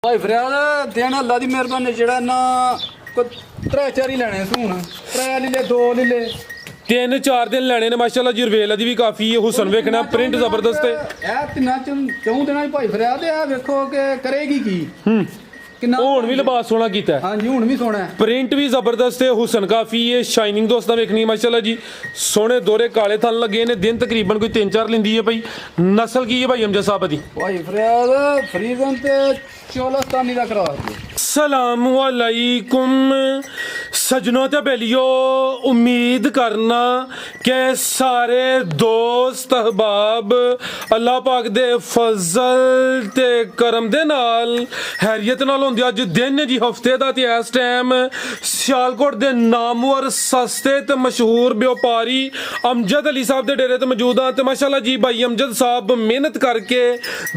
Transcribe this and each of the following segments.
भाई फरियाद देन अल्लाह दी मेहरबानी जेड़ा ना कोई 3-4 ही लैने सून 3 लीले 2 लीले 3-4 दिन ਲੈਣੇ ਨੇ ਮਾਸ਼ਾਅੱਲਾ ਜੀ ਰਵੇਲ ਦੀ ਵੀ ਕਾਫੀ ਹੈ ਹੁਸਨ ਵੇਖਣਾ ਪ੍ਰਿੰਟ ਜ਼ਬਰਦਸਤ ਹੈ ਇਹ ਤਿੰਨਾਂ ਚੋਂ ਦਿਨਾਂ ਭਾਈ ਫਰਿਆਦ ਇਹ ਵੇਖੋ ਕਿ ਕਰੇਗੀ ਕੀ ਕਿੰਨਾ ਹੁਣ ਵੀ ਲਿਬਾਸ ਸੋਹਣਾ ਕੀਤਾ ਹੈ ਹਾਂਜੀ ਹੁਣ ਵੀ ਸੋਹਣਾ ਹੈ ਪ੍ਰਿੰਟ ਵੀ ਜ਼ਬਰਦਸਤ ਹੈ ਹੁਸਨ ਕਾਫੀ ਹੈ ਸ਼ਾਈਨਿੰਗ ਦੋਸਤਾਂ ਵੇਖਣੀ ਮਾਸ਼ਾਅੱਲਾ ਜੀ ਸੋਹਣੇ ਦੋਰੇ ਕਾਲੇ ਥਣ ਲੱਗੇ ਨੇ ਦਿਨ ਤਕਰੀਬਨ ਕੋਈ 3-4 ਲਿੰਦੀ ਹੈ ਭਾਈ ਨਸਲ ਕੀ ਹੈ ਭਾਈ ਅਮਜਦ ਸਾਹਿਬ ਦੀ ਭਾਈ ਫਰਿਆਦ ਫਰੀਜ਼ਨ ਤੇ ਚੋਲਸਤਾਨੀ ਦਾ ਕਰਾ ਦਿਓ सलाम वालेकुम सजनों ते बेलियो उम्मीद करना कि सारे दोस्त अहबाब अल्लाह पाक दे फजल ते करम दे नाल हैरियत नाल होंदे अज दिन जी हफ्ते दा ते इस टाइम सियालकोट दे नामवर सस्ते ते मशहूर व्यापारी अमजद अली साहब दे डेरे ते मौजूद हां ते माशाअल्लाह जी भाई अमजद साहब मेहनत करके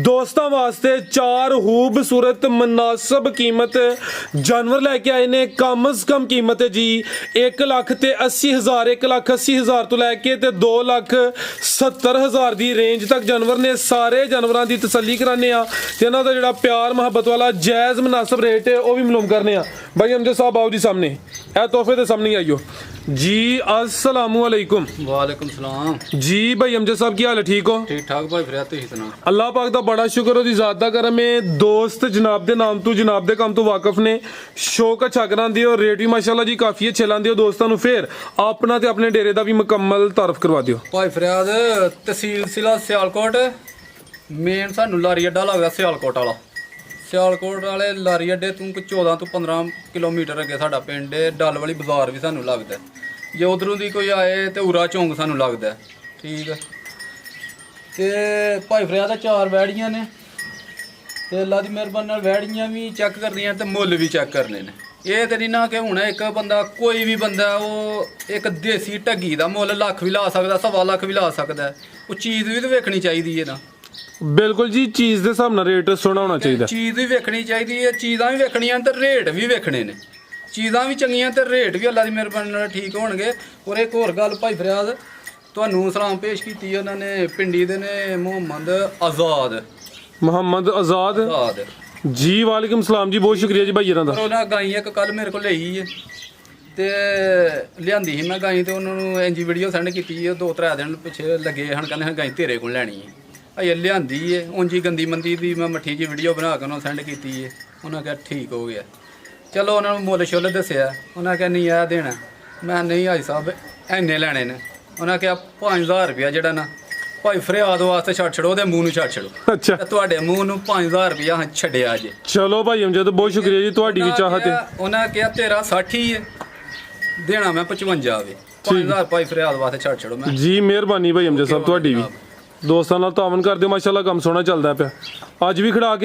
दोस्तां वास्ते 4 खूबसूरत मुनासिब कीमत जानवर लैके आए ने कम अज कम कीमत है जी 1,80,000 1,80,000 तो लैके 2,70,000 दी रेंज तक जानवर ने सारे जानवरां दी तसल्ली कराने ते इन्हां दा जेहड़ा प्यार मोहब्बत वाला जायज़ मुनासिब रेट है वो भी मालूम करने भाई अमजद साहब आओ जी सामने ए तोहफे दे सामने आइयो जी अस्सलाम वालेकुम वालेकुम सलाम जी भाई अमजद साहब की हाल है ठीक हो ठीक ठाक भाई फरियाद तुसीं सुना अल्लाह पाक दा बड़ा शुक्र ओदी ज़ात दा करम है दोस्त जनाब दे नाम तो जनाब दे काम तो वाकिफ ने शौक अच्छा करांदे हो रेट भी माशाअल्लाह जी काफी अच्छे लांदे हो दोस्तां नूं फिर अपना ते अपने डेरे दा भी मुकम्मल तारफ करवा दियो भाई फरियाद तहसील जिला सियालकोट मेन सानू लारी अड्डा लगदा सियालकोट वाला सियालकोट वाले लारी अड्डे तू 14 तो 15 किलोमीटर अगे साडा पिंड है डल वाली बाजार भी सानू लगदा जे उधरों दी कोई आए तो उरा चौंक सानू लगदा ठीक है ते भाई फरियाद 4 वैड़ियां ने ते अल्लाह दी मेहरबानी नाल वैड़ियां भी चेक करनियां ते मुੱਲ भी चेक करने ने ਇਹ ਤੇ ਨਹੀਂ ਨਾ ਕਿ ਹੁਣ ਇੱਕ ਬੰਦਾ ਕੋਈ ਵੀ ਬੰਦਾ ਉਹ ਇੱਕ ਦੇਸੀ ਢੱਗੀ ਦਾ ਮੁੱਲ ਲੱਖ ਵੀ ਲਾ ਸਕਦਾ 1.5 ਲੱਖ ਵੀ ਲਾ ਸਕਦਾ ਉਹ ਚੀਜ਼ ਵੀ ਤਾਂ ਵੇਖਣੀ ਚਾਹੀਦੀ ਹੈ ਨਾ बिल्कुल जी चीज़ दे हिसाब नाल रेट सोना होना चाहिए चीज़ भी वेखनी चाहिए चीज़ां भी वेखनियां ते रेट भी वेखने ने चीज़ां भी चंगियां ते रेट भी अल्लाह दी मेहरबानी नाल ठीक होणगे और एक होर गल भाई फरियाद तुहानू सलाम पेश कीती उन्हां ने पिंडी दे ने मोहम्मद आज़ाद जी वालेकुम सलाम जी बहुत शुक्रिया जी भाई इन्हां दा उन्हां गाई एक कल मेरे को ਲਈ है ਤੇ ਲਿਆਂਦੀ ਸੀ ਮੈਂ ਗਾਈ ਤੇ ਉਹਨਾਂ ਨੂੰ ਇੰਜੀ ਵੀਡੀਓ ਸੈਂਡ ਕੀਤੀ 2-3 ਦਿਨ ਪਿੱਛੇ ਲੱਗੇ ਹਨ ਕਹਿੰਦੇ ਗਾਈ ਤੇਰੇ ਕੋਲ ਲੈਣੀ ਹੈ ਅਜੇ ਲਿਆਂਦੀ ਏ ਉਂਜੀ ਗੰਦੀ ਮੰਦੀ ਦੀ ਮੈਂ ਮੱਠੀ ਜੀ ਵੀਡੀਓ ਬਣਾ ਕੇ ਉਹਨਾਂ ਸੈਂਡ ਕੀਤੀ ਏ ਉਹਨਾਂ ਕਿਹਾ ਠੀਕ ਹੋ ਗਿਆ ਚਲੋ ਉਹਨਾਂ ਨੂੰ ਮੁੱਲ ਛੁੱਲ ਦੱਸਿਆ ਉਹਨਾਂ ਕਿਹਾ ਨਹੀਂ ਆ ਦੇਣਾ ਮੈਂ ਨਹੀਂ ਹਾਜੀ ਸਾਹਿਬ ਐਨੇ ਲੈਣੇ ਨੇ ਉਹਨਾਂ ਕਿਹਾ 5000 ਰੁਪਇਆ ਜਿਹੜਾ ਨਾ ਭਾਈ ਫਰਿਆਦ ਵਾਸਤੇ ਛੱਡ ਛੜੋ ਉਹਦੇ ਮੂੰਹ ਨੂੰ ਛੱਡ ਛੜੋ ਅੱਛਾ ਤੁਹਾਡੇ ਮੂੰਹ ਨੂੰ 5000 ਰੁਪਇਆ ਛੱਡਿਆ ਜੇ ਚਲੋ ਭਾਈ ਅਮਜਦ ਬਹੁਤ ਸ਼ੁਕਰੀਆ ਜੀ ਤੁਹਾਡੀ ਵੀ ਚਾਹਤ ਹੈ ਉਹਨਾਂ ਕਿਹਾ ਤੇਰਾ 60 ਹੀ ਹੈ ਦੇਣਾ ਮੈਂ 55 ਆਵੇ 5000 ਭਾਈ ਫਰਿਆਦ ਵਾਸਤੇ ਛੱਡ ਛੜੋ ਮੈਂ ਜੀ ਮਿਹਰਬਾਨੀ ਭਾਈ ਅਮਜਦ ਸਾਹਿਬ ਤੁਹਾਡੀ ਵੀ ਦੋਸਤਾਂ ਨਾਲ ਤਾਵਨ ਕਰਦੇ ਮਾਸ਼ਾਅੱਲਾ ਕੰਮ ਸੋਹਣਾ ਚੱਲਦਾ ਪਿਆ ਅੱਜ ਵੀ ਖੜਾ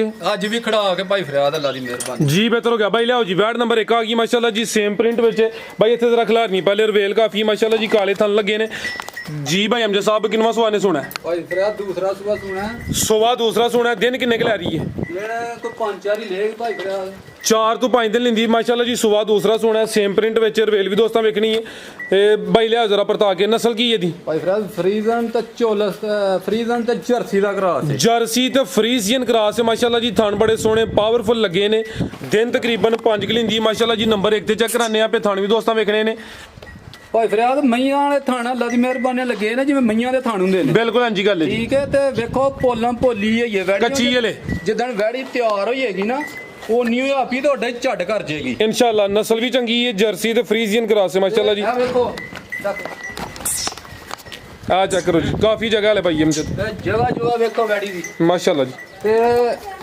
ਕੇ ਭਾਈ ਫਰਿਆਦ ਅੱਲਾ ਦੀ ਮਿਹਰਬਾਨੀ ਜੀ ਬਿਹਤਰ ਹੋ ਗਿਆ ਭਾਈ ਲਿਆਓ ਜੀ ਵੈਡ ਨੰਬਰ 1 ਆ ਗਈ ਮਾਸ਼ਾਅੱਲਾ ਜੀ ਸੇਮ ਪ੍ਰਿੰਟ ਵਿੱਚ ਭਾਈ ਇੱਥੇ ਜ਼ਰਾ ਖਿਲਾਰ ਨਹੀਂ ਪਹਿਲੇ ਰਵੇਲ ਕਾਫੀ ਮਾਸ਼ਾਅੱਲਾ ਜੀ ਕਾਲੇ ਥਣ ਲੱਗੇ ਨੇ जी भाई अमजद साहब किनवा सुहा ने सोना है भाई फरियाद दूसरा सुबह सोना है सुबह दूसरा सोना है दिन किन्ने के लै रही है मेरे को 5-4 ही लेगी भाई फरियाद 4 तो 5 दिन लेंदी माशाल्लाह जी सुबह दूसरा सोना है सेम प्रिंट विच रवेल भी दोस्तां वेखनी है ते भाई लिया जरा परता के नस्ल की है दी भाई फरियाद फ्रीजन ते चोलस फ्रीजन ते जर्सी दा क्रॉस है जर्सी ते फ्रीजियन क्रॉस है माशाल्लाह जी थान बड़े सोहने पावरफुल लगे ने दिन तकरीबन 5 कि लेंदी माशाल्लाह जी नंबर 1 ते चेक कराने आ पे थान भी दोस्तां वेखने ने ਭਾਈ ਫਰਿਆਦ ਮਈਆਂ ਵਾਲੇ ਥਾਣਾ ਅੱਲਾ ਦੀ ਮਿਹਰਬਾਨੀ ਲੱਗੇ ਨੇ ਜਿਵੇਂ ਮਈਆਂ ਦੇ ਥਾਣ ਹੁੰਦੇ ਨੇ ਬਿਲਕੁਲ ਹਾਂਜੀ ਗੱਲ ਹੈ ਠੀਕ ਹੈ ਤੇ ਵੇਖੋ ਪੋਲਾਂ ਭੋਲੀ ਹੋਈ ਹੈ ਵੈੜੀ ਕੱਚੀ ਹਲੇ ਜਿੱਦਣ ਵੈੜੀ ਤਿਆਰ ਹੋਈਏਗੀ ਨਾ ਉਹ ਨਿਊ ਆਪੀ ਤੁਹਾਡੇ ਝੱਡ ਕਰ ਜੇਗੀ ਇਨਸ਼ਾਅੱਲਾ ਨਸਲ ਵੀ ਚੰਗੀ ਹੈ ਜਰਸੀ ਤੇ ਫਰੀਜ਼ੀਅਨ ਕਰਾਸ ਹੈ ਮਾਸ਼ਾਅੱਲਾ ਜੀ ਆ ਵੇਖੋ ਆ ਚੈੱਕ ਕਰੋ ਜੀ ਕਾਫੀ ਜਗ੍ਹਾ ਲੈ ਭਾਈ ਅਮਜਦ ਜਗ੍ਹਾ ਵੇਖੋ ਵੈੜੀ ਦੀ ਮਾਸ਼ਾਅੱਲਾ ਜੀ ਤੇ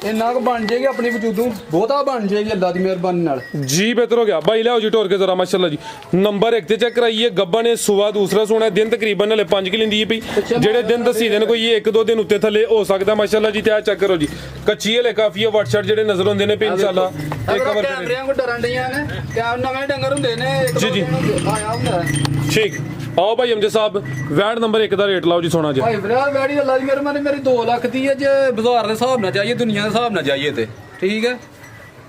ਇੰਨਾ ਕੁ ਬਣ ਜਾਏਗੀ ਆਪਣੀ ਵਜੂਦੋਂ ਬਹੁਤਾ ਬਣ ਜਾਏਗੀ ਅੱਲਾ ਦੀ ਮਿਹਰਬਾਨੀ ਨਾਲ जी बेहतर हो गया भाई ले आओ जी टोर के जरा माशाल्लाह जी नंबर 1 ते चेक कराइए गब्बा ने सुबह दूसरा सोना दिन तकरीबन हले 5 कि लेंदी है पई जेड़े दिन दसी दिन कोई 1-2 दिन उत्ते थले हो सकदा माशाल्लाह जी ते आ चेक करो जी कच्ची हले काफी है व्हाट्सएप जेड़े नजर होंदे ने पे इंशाल्लाह एक कवर ਕੈਮਰਿਆਂ ਕੋ ਡਰਨ ਡੀਆਂ ਨੇ ਕਿ ਨਵੇਂ ਡੰਗਰ ਹੁੰਦੇ ਨੇ जी ਆਇਆ ਹੁੰਦਾ ठीक आओ भाई अमजद साहब वैड नंबर 1 ਦਾ ਰੇਟ ਲਾਓ ਜੀ ਸੋਨਾ ਜੀ ਭਾਈ ਫਰਿਆਦ ਵੈੜੀ ਅੱਲਾ ਦੀ ਮਿਹਰਬਾਨੀ ਮੇਰੀ 2 ਲੱਖ ਦੀ ਹੈ ਜੇ ਬਾਜ਼ਾਰ ਦੇ ਹਿਸਾਬ ਨਾਲ ਜਾਈਏ ਦੁਨੀਆ ਦੇ ਹਿਸਾਬ ਨਾਲ ਜਾਈਏ ਤੇ ਠੀਕ ਹੈ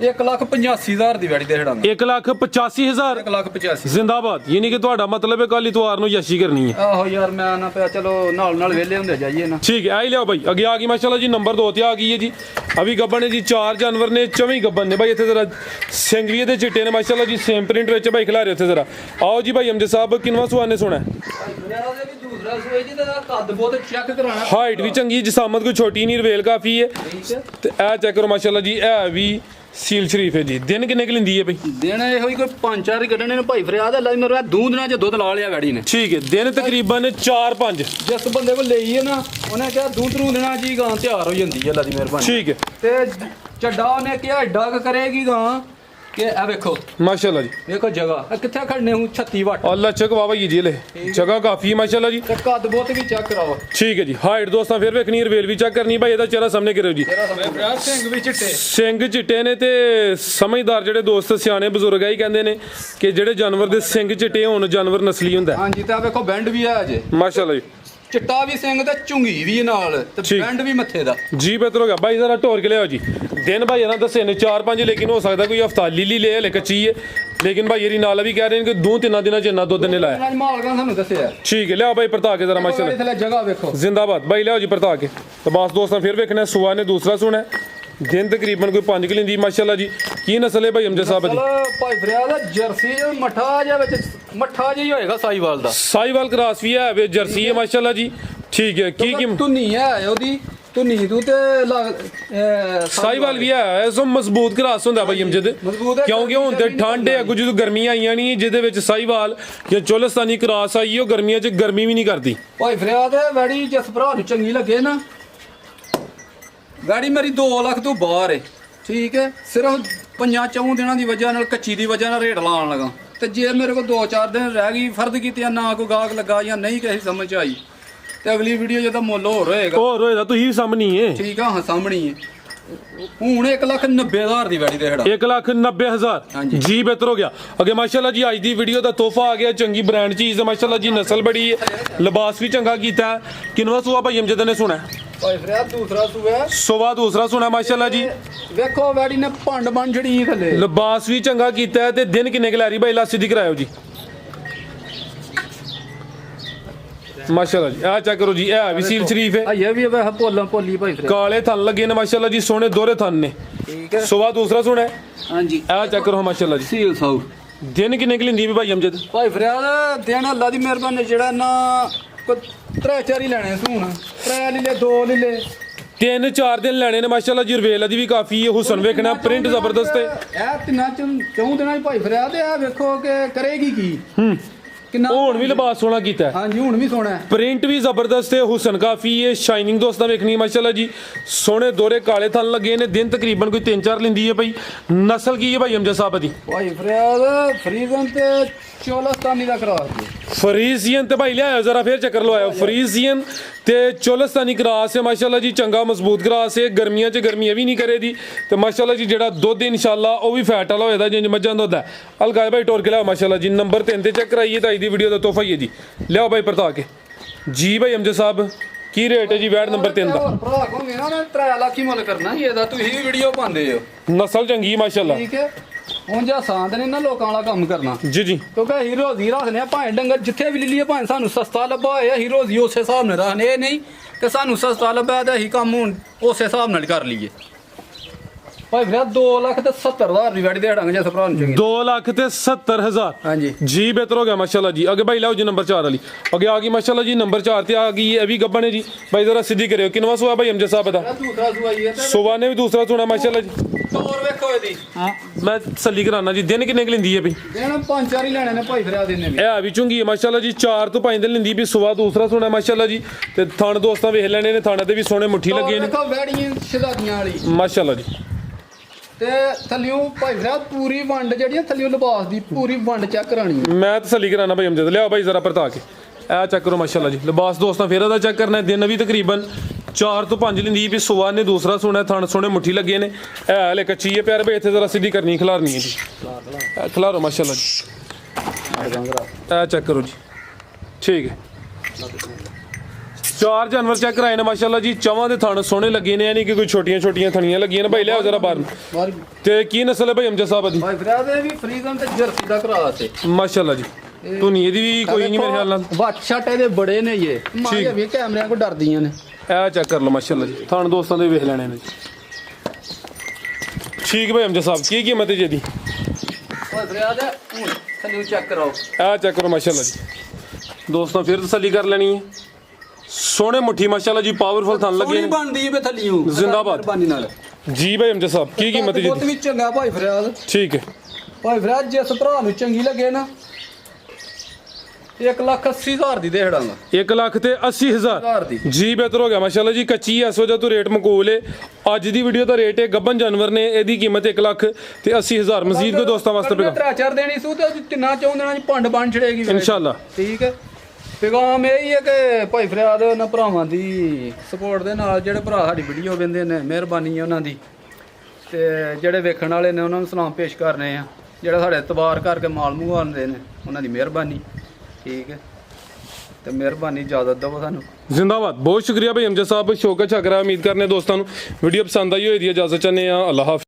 1,85,000 ਦੀ ਵੈੜੀ ਦੇ ਛੜਾਂਗੇ 1,85,000 1,85,000 ਜ਼ਿੰਦਾਬਾਦ। ਯਾਨੀ ਕਿ ਤੁਹਾਡਾ ਮਤਲਬ ਹੈ ਕੱਲ ਇਤਵਾਰ ਨੂੰ ਯਸ਼ੀ ਕਰਨੀ ਹੈ। ਆਹੋ ਯਾਰ ਮੈਂ ਨਾ ਪਿਆ ਚਲੋ ਨਾਲ ਵੇਲੇ ਹੁੰਦੇ ਜਾਈਏ ਨਾ। ठीक है आई लिया भाई अगे आ गई माशाल्लाह जी नंबर 2 ते आ गई है जी। अभी गब्बन ने जी 4 जानवर ने 24 गब्बन ने भाई इतने जरा सिंगवी दे चिट्टे ने माशाल्लाह जी सेम प्रिंट विच भाई खिला रहे थे जरा। आओ जी भाई अमजद साहब किनवा सुआ ने सुना हाइट भी चंगी जिसामत कोई छोटी नहीं रवेल काफी है ते ए चेक करो माशाल्लाह जी है भी सील शरीफ है जी। दिन किन्ने क लिंदी है भाई? दिन ਇਹੋ ਹੀ ਕੋਈ 5-4 ਹੀ ਕੱਢਣੇ ਨੇ ਭਾਈ ਫਰਿਆਦ ਅੱਲਾ ਦੀ ਮੇਰੇ ਦੋ ਦਿਨਾਂ ਚ ਦੁੱਧ ਲਾ ਲਿਆ ਗਾੜੀ ਨੇ। ठीक है दिन तकरीबन 4-5 ਜਿਸ ਬੰਦੇ ਕੋਲ ਲਈ ਹੈ ਨਾ ਉਹਨੇ ਕਿਹਾ ਦੁੱਧ ਨੂੰ ਦੇਣਾ ਜੀ ਗਾਂ ਤਿਆਰ ਹੋ ਜਾਂਦੀ ਹੈ ਅੱਲਾ ਦੀ ਮਿਹਰਬਾਨੀ। ठीक है ਤੇ ਚੱਡਾ ਉਹਨੇ ਕਿਹਾ ਐਡਾ ਕੁ ਕਰੇਗੀ ਗਾਂ ਕਿ ਇਹ ਵੇਖੋ माशाल्लाह जी। ਵੇਖੋ ਜਗ੍ਹਾ ਇਹ ਕਿੱਥੇ ਖੜਨੇ ਹੂੰ 36 ਵਾਟ अल्लाह चक वाह ये जी ले जगह काफी है माशाल्लाह जी। ਤੇ ਕੱਦ ਬਹੁਤ ਵੀ ਚੈੱਕ ਕਰਾਓ। ठीक है जी हाइट दोस्तों फिर वेखनी रिवेल भी चेक करनी भाई ਇਹਦਾ ਚਿਹਰਾ ਸਾਹਮਣੇ ਕਰਿਓ ਜੀ। ਸਿੰਘ ਵੀ ਚਿੱਟੇ ਸਿੰਘ ਚਿੱਟੇ ਨੇ ਤੇ ਸਮਝਦਾਰ ਜਿਹੜੇ ਦੋਸਤ ਸਿਆਣੇ ਬਜ਼ੁਰਗ ਆ ਹੀ ਕਹਿੰਦੇ ਨੇ ਕਿ ਜਿਹੜੇ ਜਾਨਵਰ ਦੇ ਸਿੰਘ ਚਿੱਟੇ ਹੋਣ ਜਾਨਵਰ ਨਸਲੀ ਹੁੰਦਾ ਹੈ। ਹਾਂਜੀ ਤੇ ਆ ਵੇਖੋ ਬੈਂਡ ਵੀ ਹੈ ਅਜੇ ਮਾਸ਼ਾਅੱਲਾ ਜੀ। ਚਿੱਟਾ ਵੀ ਸਿੰਘ ਤੇ ਝੁੰਗੀ ਵੀ ਨਾਲ ਤੇ ਠੀਕ। ਬੈਂਡ ਵੀ ਮੱਥੇ ਦਾ जी बेहतर हो गया भाई जरा ढोर के ले आओ जी। दिन भाई है ना दसे ने 4-5 लेकिन हो सकता कोई हफ्ता लीली ले हले कच्ची है लेकिन भाई ये नाला भी कह रहे हैं कि 2-3 दिनों च इन्ना दुध नहीं लाया। ਨਾਲ ਮਾਲਕਾਂ ਸਾਨੂੰ ਦੱਸਿਆ ठीक है ले आओ भाई परता के जरा माशाल्लाह ਥੱਲੇ ਜਗ੍ਹਾ ਵੇਖੋ जिंदाबाद भाई ले आओ जी परता के। तो बस दोस्तों फिर वेखना सुआ ने दूसरा सुना है दिन तकरीबन कोई 5 किलो दी माशाल्लाह जी। की नस्ल है भाई अमजद साहब दी? ਚਲੋ ਭਾਈ ਫਰਿਆਦ ਜਰਸੀ ਮੱਠਾ ਜਿਹਾ ਵਿੱਚ ਮੱਠਾ ਜਿਹਾ ਹੀ ਹੋਏਗਾ ਸਾਈਵਾਲ ਦਾ। साहिवाल क्रॉस भी है वे जर्सी है माशाल्लाह जी। ठीक है की ਧੁੰਨੀ ਹੈ ਉਹਦੀ ਧੁੰਨੀ ਤੂੰ ਤੇ ਸਾਈਵਾਲ ਵੀ ਹੈ ਸੋ ਮਜ਼ਬੂਤ ਕਰਾਸ ਹੁੰਦਾ ਭਾਈ ਅਮਜਦ ਮਜ਼ਬੂਤ ਹੈ ਕਿਉਂਕਿ ਹੁਣ ਤੇ ਠੰਡ ਹੈ ਕੁਝ ਗਰਮੀਆਂ ਆਈਆਂ ਨਹੀਂ ਜਿਹਦੇ ਵਿੱਚ ਸਾਈਵਾਲ ਜਾਂ ਚੋਲਸਤਾਨੀ ਕਰਾਸ ਆਈ ਉਹ ਗਰਮੀਆਂ 'ਚ ਗਰਮੀ ਵੀ ਨਹੀਂ ਕਰਦੀ। ਭਾਈ ਫਰਿਆਦ ਵੈੜੀ ਜਿਸ ਭਰਾ ਨੂੰ ਚੰਗੀ ਲੱਗੇ ਨਾ ਵੈੜੀ ਮੇਰੀ 2 ਲੱਖ ਤੋਂ ਬਾਹਰ ਹੈ ਠੀਕ ਹੈ ਸਿਰਫ 5-4 ਦਿਨਾਂ ਦੀ ਵਜ੍ਹਾ ਨਾਲ ਕੱਚੀ ਦੀ ਵਜ੍ਹਾ ਨਾਲ ਰੇਟ ਲਾਉਣ ਲਗਾ ਤੇ ਜੇ ਮੇਰੇ ਕੋਲ 2-4 ਦਿਨ ਰਹਿ ਗਈ ਫਰਜ਼ ਕੀਤੀ ਨਾ ਕੋਈ ਗਾਹਕ ਲੱਗਾ ਜਾਂ ਨਹੀਂ ਕਿਸੇ ਸਮਝ ਆਈ ਤੇ ਅਗਲੀ ਵੀਡੀਓ ਜਦੋਂ ਮੁੱਲ ਹੋਰ ਹੋਏਗਾ ਹੋਰ ਹੋਏਗਾ ਤੁਸੀਂ ਸਾਹਮਣੀ ਹੈ ਠੀਕ ਆ ਹਾਂ ਸਾਹਮਣੀ ਹੈ ਹੁਣ 1,90,000 ਦੀ ਵੈੜੀ ਦੇ ਖੜਾ 1,90,000 ਜੀ ਬਿਹਤਰ ਹੋ ਗਿਆ। ਅੱਗੇ ਮਾਸ਼ਾਅੱਲਾ ਜੀ ਅੱਜ ਦੀ ਵੀਡੀਓ ਦਾ ਤੋਹਫਾ ਆ ਗਿਆ ਚੰਗੀ ਬ੍ਰਾਂਡ ਚੀਜ਼ ਹੈ ਮਾਸ਼ਾਅੱਲਾ ਜੀ ਨਸਲ ਬੜੀ ਹੈ ਲਿਬਾਸ ਵੀ ਚੰਗਾ ਕੀਤਾ ਹੈ। ਕਿੰਨਵਾ ਸੂਆ ਭਾਈ ਅਮਜਦ ਨੇ ਸੁਣਾ ਭਾਈ ਫਰਿਆਦ ਦੂਸਰਾ ਸੂਆ ਸੁਆ ਦੂਸਰਾ ਸੁਣਾ ਮਾਸ਼ਾਅੱਲਾ ਜੀ। ਵੇਖੋ ਵੈੜੀ ਨੇ ਭੰਡ ਬਣ ਜੜੀ ਥੱਲੇ ਲਿਬਾਸ ਵੀ ਚੰਗਾ ਕੀਤਾ ਹੈ ਤੇ ਦਿਨ ਕਿੰਨੇ ਕਲਾਰੀ ਭਾਈ ਲਾਸੀ ਦੀ ਕਰਾਇਓ ਜੀ माशाल्लाह जी। आ चेक करो जी है भी सील शरीफ है ये भी वह पोली भाई फरियाद काले थन लगे ने माशाल्लाह जी सोने दोहरे थन ने ठीक है सुबह दूसरा सुना है। हां जी आ चेक करो माशाल्लाह जी सील साउ दिन किन्ने की लिंदी भी भाई अमजद भाई फरियाद दिन अल्लाह दी मेहरबानी जेड़ा ना को 3-4 ही लेने सून 3 ले 2 ले 3-4 दिन लेने ने माशाल्लाह जी रवेल दी भी काफी है हुसन वेखना प्रिंट जबरदस्त है ए तिना चौं दिनां भाई फरियाद ए वेखो के करेगी की किन्ना ਹੁਣ ਵੀ ਲਿਬਾਸ ਸੋਹਣਾ ਕੀਤਾ ਹੈ। हां जी हुन भी सोना है प्रिंट भी जबरदस्त है हुसन काफी है शाइनिंग दोस्तां वेखनी माशाल्लाह जी सोने दोहरे काले थन लगे ने दिन तकरीबन कोई 3-4 लिंदी है भाई। नस्ल की है भाई अमजद साहब दी? भाई फरियाद फरीजन ते चोलस्तानी दा क्रॉस है फरीजियन ते भाई लिया जरा फिर चक्कर लवाया फरीजियन ते चोलस्तानी क्रास है माशाल्लाह जी चंगा मजबूत क्रास है गर्मियां च गर्मी भी नहीं करे दी ते माशाल्लाह जी जेड़ा दुध इंशाल्लाह वो भी फैट वाला होएदा जिंज मज्जां दुध है। अलगाए भाई टोर के लिया माशाल्लाह जी नंबर 3 ते चेक कराइए ताई दी वीडियो दा तोहफा ही है जी लियाओ भाई परता के जी भाई अमजद साहब की रेट है जी वैट नंबर 3 दा? भरा को मेरा ना 3 लाख ही मुੱਲ ਕਰਨਾ ਇਹਦਾ ਤੁਸੀਂ ਵੀ ਵੀਡੀਓ ਪਾਉਂਦੇ ਹੋ नस्ल चंगी माशाल्लाह ਠੀਕ ਹੈ ਹੁਣ ਜੇ ਆਸਾਨ ਤੇ ਨਹੀਂ ਨਾ ਲੋਕਾਂ ਵਾਲਾ ਕੰਮ ਕਰਨਾ जी जी ਕਿਉਂਕਿ ਹੀਰੋ ਦੀ ਰੱਖਨੇ ਆ ਭਾਵੇਂ ਡੰਗਰ ਜਿੱਥੇ ਵੀ ਲੈ ਲਈਏ ਭਾਵੇਂ ਸਾਨੂੰ ਸਸਤਾ ਲੱਭਾ ਹੋਇਆ ਹੀਰੋ ਦੀ ਉਸੇ ਹਿਸਾਬ ਨਾਲ ਰੱਖਨੇ ਇਹ ਨਹੀਂ ਕਿ ਸਾਨੂੰ ਸਸਤਾ ਲੱਭਾ ਤਾਂ ਅਸੀਂ ਕੰਮ ਹੁਣ ਉਸੇ ਹਿਸਾਬ ਨਾਲ ਕਰ ਲਈਏ। ਭਾਈ ਫਿਰ 2,70,000 ਦੀ ਵੈੜੀ ਦੇ ਹੜਾਂਗੇ ਜੇ ਸਪਰਾਂ ਨੂੰ ਚੰਗੀ 2,70,000 ਹਾਂਜੀ जी बेहतर हो गया माशाल्लाह जी। आगे भाई लाओ जी नंबर 4 वाली आगे आ गई माशाल्लाह जी नंबर 4 ते आ गई ये भी गब्बन है जी भाई जरा सीधी करियो किनवा सुआ भाई अमजद साहब दा? ਦੂਸਰਾ ਸੁਆਈ ਹੈ ਤੇ सुबह ने भी दूसरा सुना माशाल्लाह जी। ਤੋਰ ਵੇਖੋ ਇਹਦੀ मैं तसल्ली कराना जी दिन किन्ने की लिंदी है भाई? ਇਹਨਾਂ 5-4 ਹੀ ਲੈਣੇ ਨੇ ਭਾਈ ਫਿਰ ਦੇਣੇ ਵੀ ਇਹ ਵੀ ਚੁੰਗੀ ਹੈ ਮਾਸ਼ਾਅੱਲਾ ਜੀ 4 ਤੋਂ 5 ਦਿਨ ਲਿੰਦੀ ਵੀ ਸੁਬਹ ਦੂਸਰਾ ਸੁਣਾ ਮਾਸ਼ਾਅੱਲਾ ਜੀ ਤੇ ਥਣ ਦੋਸਤਾਂ ਵੇਖ ਲੈਣੇ ਨੇ ਥਾਣੇ ਤੇ ਵੀ ਸੋਹਣੇ ਮੁੱਠੀ ਲੱਗੇ ਨੇ ਵੇਖੋ ਵੈੜੀਆਂ ਸ਼ਦਾਦੀਆਂ ਵਾਲੀ ਮਾਸ਼ਾਅੱਲਾ ਜੀ। ਤੇ ਥੱਲਿਓਂ ਭਾਈ ਫਿਰ ਪੂਰੀ ਵੰਡ ਜਿਹੜੀਆਂ ਥੱਲਿਓਂ ਲਿਬਾਸ ਦੀ ਪੂਰੀ ਵੰਡ ਚੈੱਕ ਕਰਾਣੀ ਹੈ। ਮੈਂ ਤਸੱਲੀ ਕਰਾਣਾ ਭਾਈ ਅਮਜਦ ਲਿਆਓ ਭਾਈ ਜ਼ਰਾ ਪਰਤਾ ਕੇ ਇਹ ਚੈੱਕ ਕਰੋ ਮਾਸ਼ਾਅੱਲਾ ਜੀ ਲਿਬਾਸ ਦੋਸਤਾਂ ਫੇਰ ਇਹਦਾ ਚੈੱਕ ਕਰਨਾ ਦਿਨ ਵੀ ਤਕਰੀਬਨ 4 ਤੋਂ 5 ਲਿੰਦੀ ਵੀ ਸੁਬਹ ਨੇ ਦੂਸਰਾ ਸੁਣਾ ਥਣ ਸੋਹਣੇ ਮੁੱਠੀ ਲੱਗੇ ਨੇ ਇਹ ਹਲੇ ਕੱਚੀ ਹੈ ਪਿਆਰ ਭਾਈ ਇੱਥੇ ਜ਼ਰਾ ਸਿੱਧੀ ਕਰਨੀ ਖਿਲਾਰਨੀ ਹੈ ਜੀ ਖਿਲਾਰੋ ਮਾਸ਼ਾਅੱਲਾ ਜੀ ਇਹ ਚੈੱਕ ਕਰੋ ਜੀ ਠੀਕ ਹੈ ਚਾਰ ਜਾਨਵਰ ਚੈੱਕ ਕਰਾਏ ਨੇ ਮਾਸ਼ਾਅੱਲਾ ਜੀ, ਚਵਾਂ ਦੇ ਥਣ ਸੋਹਣੇ ਲੱਗੇ ਨੇ, ਯਾਨੀ ਕਿ ਕੋਈ ਛੋਟੀਆਂ ਛੋਟੀਆਂ ਥਣੀਆਂ ਲੱਗੀਆਂ ਨੇ। ਭਾਈ ਲਿਆਓ ਜਰਾ ਬਾਹਰ ਨੂੰ। ਬਾਹਰ ਤੇ ਕੀ ਨਸਲ ਹੈ ਭਾਈ ਅਮਜਦ ਸਾਹਿਬ ਦੀ? ਭਾਈ ਫਰਿਆਦ ਇਹ ਵੀ ਫਰੀਜ਼ਨ ਤੇ ਜਰਸੀ ਦਾ ਕਰਾਸ ਹੈ ਮਾਸ਼ਾਅੱਲਾ ਜੀ। ਧੁਨੀ ਇਹਦੀ ਵੀ ਕੋਈ ਨਹੀਂ ਮੇਰੇ ਖਿਆਲ ਨਾਲ। ਵੱਟ ਇਹਦੇ ਬੜੇ ਨੇ ਇਹ ਮਾਂ ਵੀ ਕੈਮਰਿਆਂ ਕੋ ਡਰਦੀਆਂ ਨੇ। ਇਹ ਚੈੱਕ ਕਰ ਲਓ ਮਾਸ਼ਾਅੱਲਾ ਜੀ, ਥਣ ਦੋਸਤਾਂ ਦੇ ਵੇਖ ਲੈਣੇ ਨੇ ਜੀ। ਠੀਕ ਭਾਈ ਅਮਜਦ ਸਾਹਿਬ, ਕੀ ਕੀਮਤ ਹੈ ਜੀ ਇਹਦੀ? ਭਾਈ ਫਰਿਆਦ ਹੁਣ ਥੱਲੇ ਚੈੱਕ ਕਰਾਓ। ਇਹ ਚੈੱਕ ਕਰੋ ਮਾਸ਼ਾਅੱਲਾ ਜੀ, ਦੋਸਤਾਂ ਫਿਰ ਤਸੱਲੀ ਕਰ ਲੈਣੀ ਹੈ। ਸੋਹਣੇ ਮੁੱਠੀ ਮਾਸ਼ਾਅੱਲਾ ਜੀ, ਪਾਵਰਫੁਲ ਥਣ ਲੱਗੇ ਨੇ। ਬਣਦੀ ਹੈ ਥੱਲੀਓ ਜ਼ਿੰਦਾਬਾਦ। ਮਿਹਰਬਾਨੀ ਨਾਲ ਜੀ ਭਾਈ ਅਮਜਦ ਸਾਹਿਬ, ਕੀ ਕੀਮਤ ਹੈ ਜੀ ਬਹੁਤ ਇਹਦੀ? ਵੀ ਚੰਗਾ ਭਾਈ ਫਰਿਆਦ। ਠੀਕ ਹੈ ਭਾਈ ਫਰਿਆਦ ਜਿਸ ਭਰਾ ਨੂੰ ਚੰਗੀ ਲੱਗੇ ਨਾ 1,80,000 ਦੀ ਦੇ ਛੜਾਂਗਾ। 1,80,000 ਦੀ ਜੀ, ਬਿਹਤਰ ਹੋ ਗਿਆ ਮਾਸ਼ਾਅੱਲਾ ਜੀ। ਕੱਚੀ ਐ, ਇਸ ਵਜ੍ਹਾ ਤੋਂ ਰੇਟ ਮਕੂਲ ਹੈ। ਅੱਜ ਦੀ ਵੀਡੀਓ ਦਾ ਰੇਟ ਹੈ ਗੱਬਨ ਜਾਨਵਰ ਨੇ, ਇਹਦੀ ਕੀਮਤ 1,80,000। ਮਜ਼ੀਦ ਕੋਈ ਦੋਸਤਾਂ ਵਾਸਤੇ ਪੈਗਾ 3-4 ਦੇਣੀ ਸੂ ਤੇ ਤਿੰਨਾਂ ਚੌਂ ਦਿਨਾਂ ਚ ਭੰਡ ਬਣ ਛੜੇਗੀ ਇਨਸ਼ਾਅੱਲਾ। ਠੀਕ ਹੈ। ਪੈਗਾਮ ਇਹ ਹੀ ਹੈ ਕਿ ਭਾਈ ਫਰਿਆਦ ਉਹਨਾਂ ਭਰਾਵਾਂ ਦੀ ਸਪੋਰਟ ਦੇ ਨਾਲ, ਜਿਹੜੇ ਭਰਾ ਸਾਡੀ ਵੀਡੀਓ ਵੇਖਦੇ ਨੇ, ਮਿਹਰਬਾਨੀ ਹੈ ਉਹਨਾਂ ਦੀ। ਤੇ ਜਿਹੜੇ ਵੇਖਣ ਵਾਲੇ ਨੇ ਉਹਨਾਂ ਨੂੰ ਸਲਾਮ ਪੇਸ਼ ਕਰਨੇ ਆ, ਜਿਹੜੇ ਸਾਡੇ ਇਤਬਾਰ ਕਰਕੇ ਮਾਲ ਮੰਗਵਾਉਂਦੇ ਨੇ ਉਹਨਾਂ ਦੀ ਮਿਹਰਬਾਨੀ। ਠੀਕ ਹੈ, ਤੇ ਮਿਹਰਬਾਨੀ, ਇਜਾਜ਼ਤ ਦਿਓ ਸਾਨੂੰ। ਜ਼ਿੰਦਾਬਾਦ। ਬਹੁਤ ਸ਼ੁਕਰੀਆ ਭਾਈ ਅਮਜਦ ਸਾਹਿਬ, ਸ਼ੌਕਤ ਛਕ ਰਿਹਾ। ਉਮੀਦ ਕਰਨੇ ਦੋਸਤਾਂ ਨੂੰ ਵੀਡੀਓ ਪਸੰਦ ਆਈ ਹੋਈ ਦੀ, ਇਜਾਜ਼ਤ ਚਾਹੁੰਦੇ ਆ। ਅੱਲਾਹ ਹਾਫਿਜ਼।